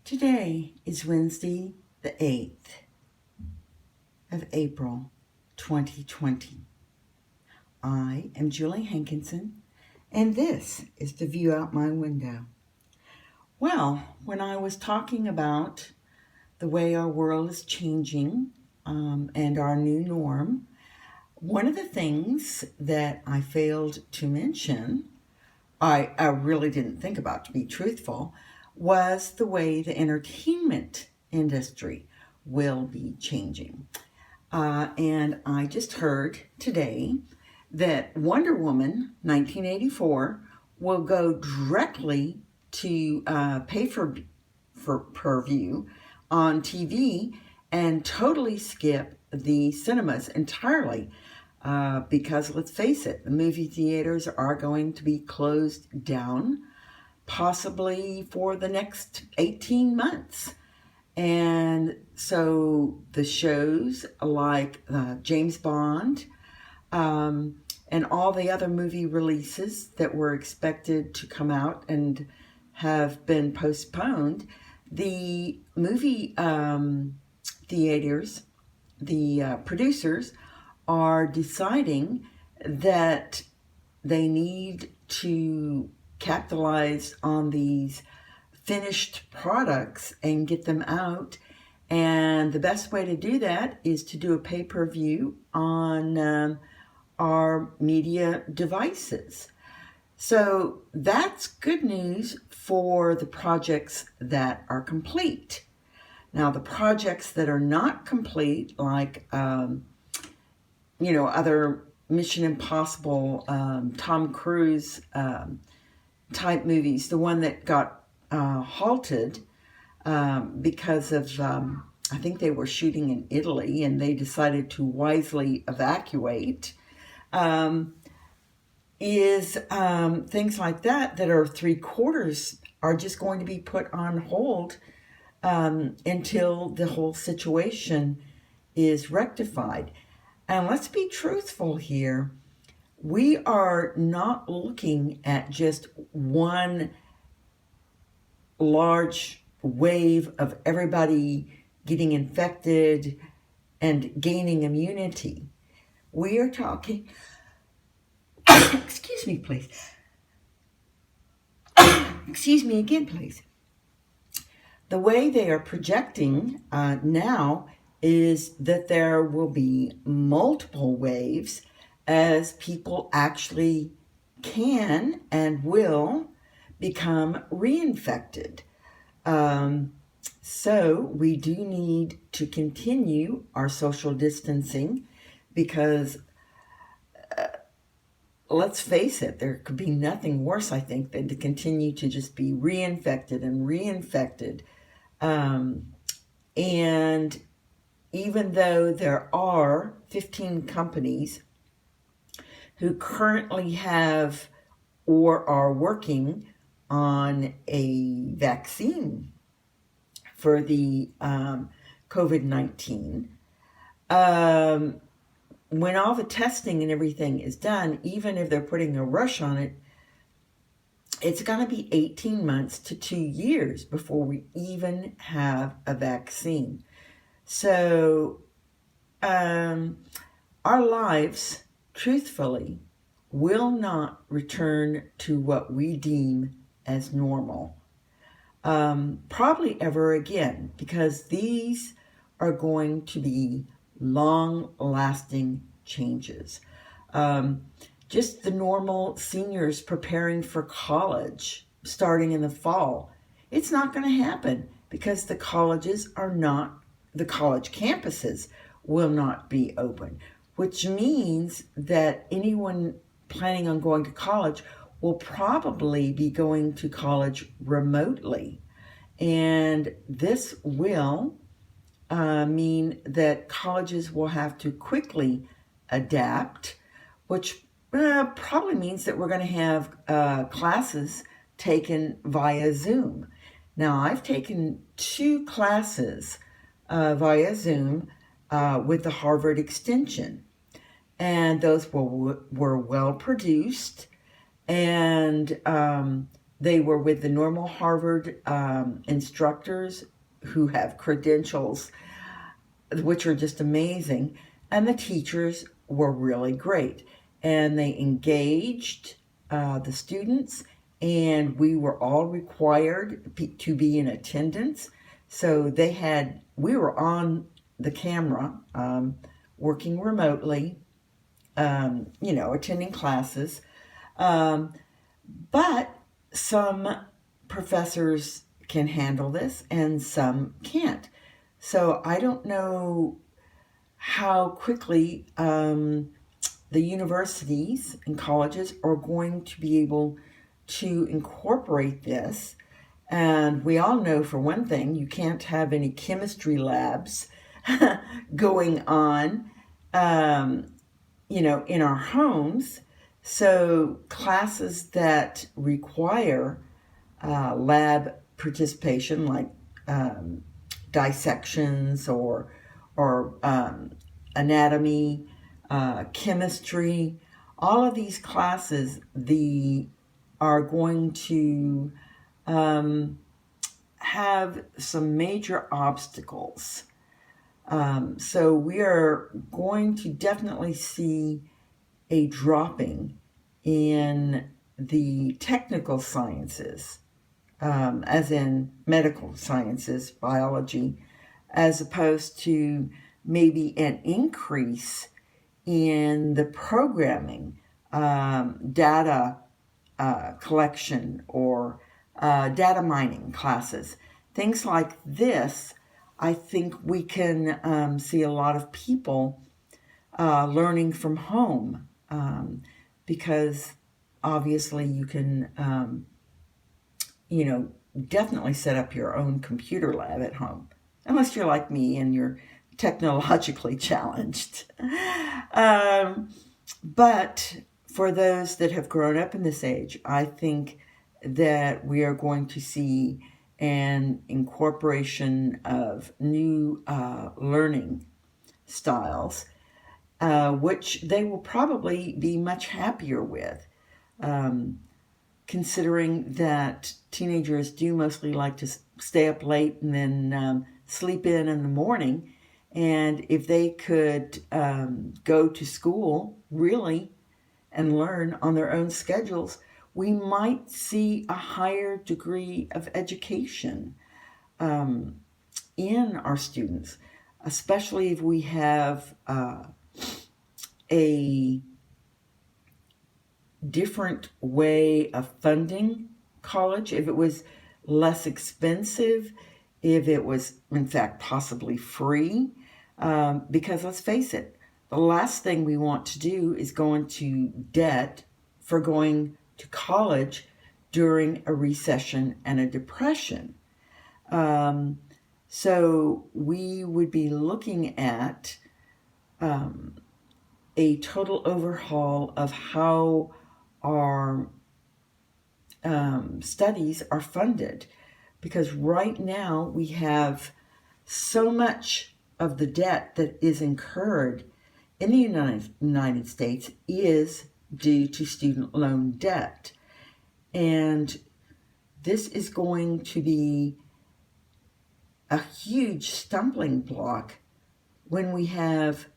Today is Wednesday, the 8th of April, 2020. I am Julie Hankinson, and this is the view out my window. Well, when I was talking about the way our world is changing and our new norm, one of the things that I failed to mention, I really didn't think about, to be truthful, was the way the entertainment industry will be changing. And I just heard today that Wonder Woman 1984 will go directly to pay for per view on TV and totally skip the cinemas entirely. Because let's face it, the movie theaters are going to be closed down possibly for the next 18 months. And so the shows like James Bond and all the other movie releases that were expected to come out and have been postponed, the movie theaters, the producers are deciding that they need to capitalize on these finished products and get them out. And the best way to do that is to do a pay-per-view on our media devices. So that's good news for the projects that are complete. Now, the projects that are not complete, like other Mission Impossible, Tom Cruise type movies, the one that got halted because of, I think they were shooting in Italy and they decided to wisely evacuate, is things like that are 3/4 are just going to be put on hold until the whole situation is rectified. And let's be truthful here. We are not looking at just one large wave of everybody getting infected and gaining immunity. We are talking, excuse me, please. Excuse me again, please. The way they are projecting now is that there will be multiple waves as people actually can and will become reinfected. So we do need to continue our social distancing because let's face it, there could be nothing worse, I think, than to continue to just be reinfected and reinfected. And even though there are 15 companies who currently have or are working on a vaccine for the COVID-19, when all the testing and everything is done, even if they're putting a rush on it, it's going to be 18 months to 2 years before we even have a vaccine. So our lives, truthfully, will not return to what we deem as normal. Probably ever again, because these are going to be long-lasting changes. Just the normal seniors preparing for college starting in the fall. It's not going to happen because the college campuses will not be open, which means that anyone planning on going to college will probably be going to college remotely. And this will mean that colleges will have to quickly adapt, which probably means that we're going to have classes taken via Zoom. Now, I've taken 2 classes via Zoom with the Harvard Extension, and those were well produced, and they were with the normal Harvard instructors who have credentials, which are just amazing. And the teachers were really great. And they engaged the students, and we were all required to be in attendance. So we were on the camera, working remotely, attending classes. But some professors can handle this and some can't. So I don't know how quickly the universities and colleges are going to be able to incorporate this. And we all know, for one thing, you can't have any chemistry labs going on, in our homes. So classes that require lab participation, like dissections or anatomy, chemistry, all of these classes are going to have some major obstacles. So we are going to definitely see a dropping in the technical sciences, as in medical sciences, biology, as opposed to maybe an increase in the programming, data collection, or data mining classes. Things like this, I think we can see a lot of people learning from home, because obviously you can, definitely set up your own computer lab at home, unless you're like me and you're technologically challenged. But for those that have grown up in this age, I think that we are going to see an incorporation of new learning styles, which they will probably be much happier with, considering that teenagers do mostly like to stay up late and then sleep in the morning. And if they could go to school, really, and learn on their own schedules, we might see a higher degree of education in our students, especially if we have a different way of funding college, if it was less expensive, if it was, in fact, possibly free. Because let's face it, the last thing we want to do is go into debt for going to college during a recession and a depression. So we would be looking at a total overhaul of how our studies are funded. Because right now we have so much of the debt that is incurred in the United States is due to student loan debt. And this is going to be a huge stumbling block when we have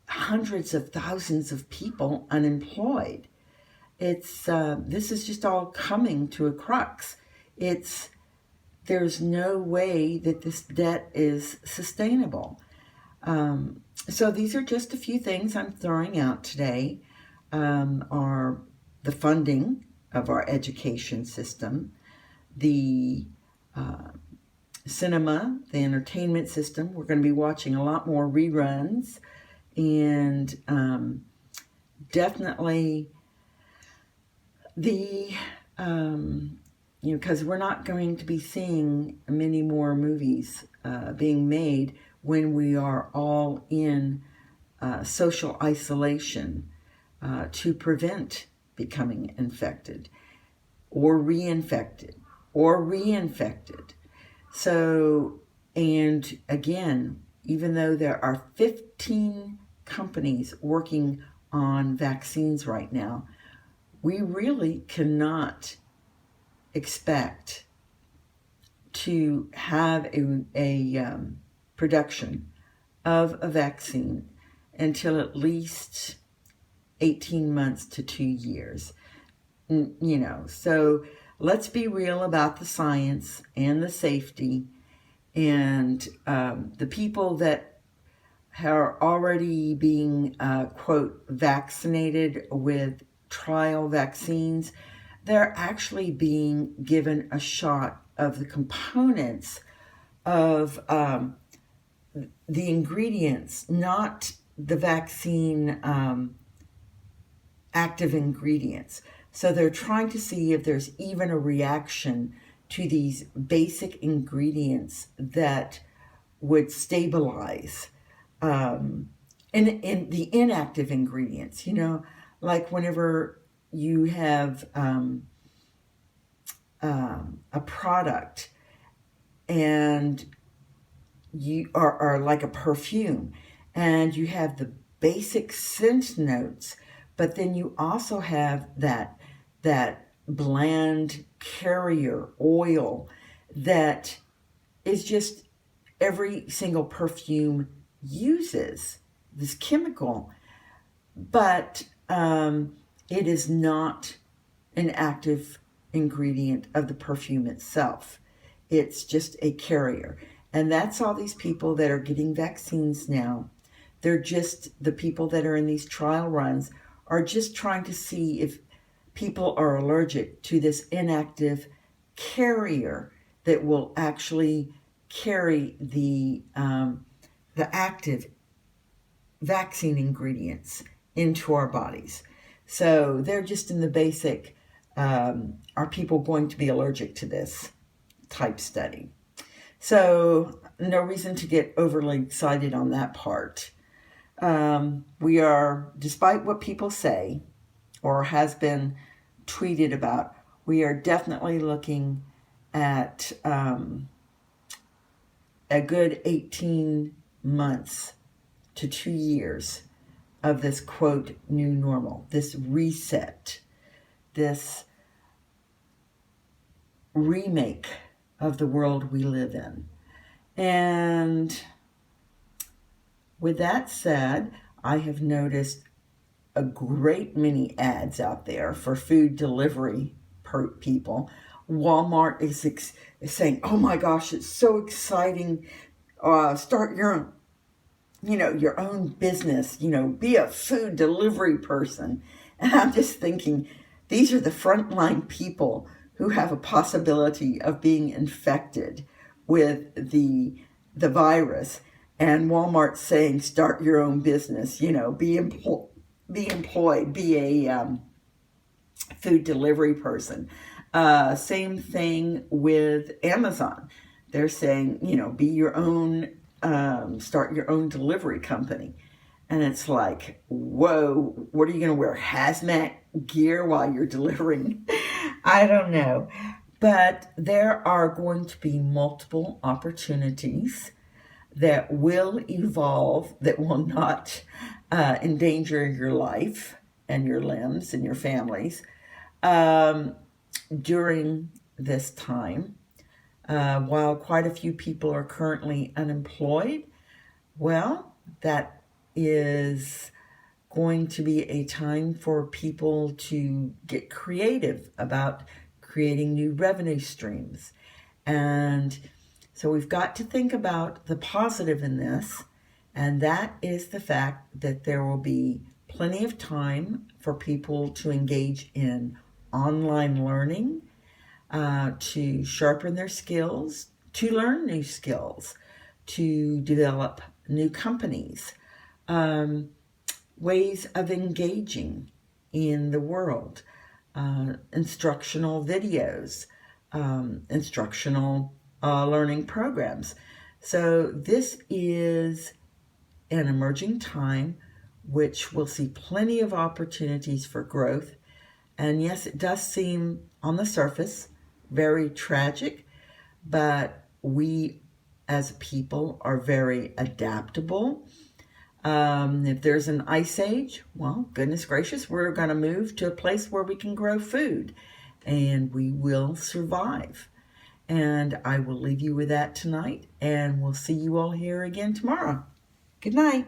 hundreds of thousands of people unemployed. This is just all coming to a crux. There's no way that this debt is sustainable. So these are just a few things I'm throwing out today. Are the funding of our education system, the cinema, the entertainment system. We're going to be watching a lot more reruns, and definitely the because we're not going to be seeing many more movies being made when we are all in social isolation to prevent becoming infected or reinfected or reinfected. So, and again, even though there are 15 companies working on vaccines right now, we really cannot expect to have a production of a vaccine until at least 18 months to 2 years. So let's be real about the science and the safety, and the people that are already being, quote, vaccinated with trial vaccines, they're actually being given a shot of the components of the ingredients, not the vaccine active ingredients. So they're trying to see if there's even a reaction to these basic ingredients that would stabilize in the inactive ingredients. Like whenever you have a product and you are like a perfume, and you have the basic scent notes, but then you also have that bland carrier oil that is just every single perfume uses this chemical, but it is not an active ingredient of the perfume itself. It's just a carrier. And that's all these people that are getting vaccines now. They're just, the people that are in these trial runs are just trying to see if people are allergic to this inactive carrier that will actually carry the active vaccine ingredients into our bodies. So they're just in the basic, are people going to be allergic to this type study? So no reason to get overly excited on that part. We are, despite what people say or has been tweeted about, we are definitely looking at a good 18 months to 2 years of this, quote, new normal, this reset, this remake of the world we live in. And with that said, I have noticed a great many ads out there for food delivery people. Walmart is saying, oh my gosh, it's so exciting. Start your own business, be a food delivery person. And I'm just thinking, these are the frontline people who have a possibility of being infected with the virus. And Walmart's saying, start your own business, be employed, be a food delivery person. Same thing with Amazon. They're saying, be your own, start your own delivery company. And it's like, whoa, what are you going to wear? Hazmat gear while you're delivering? I don't know. But there are going to be multiple opportunities that will evolve, that will not endanger your life and your limbs and your families during this time. While quite a few people are currently unemployed, well, that is going to be a time for people to get creative about creating new revenue streams. And so we've got to think about the positive in this, and that is the fact that there will be plenty of time for people to engage in online learning, to sharpen their skills, to learn new skills, to develop new companies, ways of engaging in the world, instructional videos, instructional learning programs. So this is an emerging time which will see plenty of opportunities for growth. And yes, it does seem on the surface very tragic, but we as a people are very adaptable. If there's an ice age, well, goodness gracious, we're going to move to a place where we can grow food and we will survive. And I will leave you with that tonight, and we'll see you all here again tomorrow. Good night.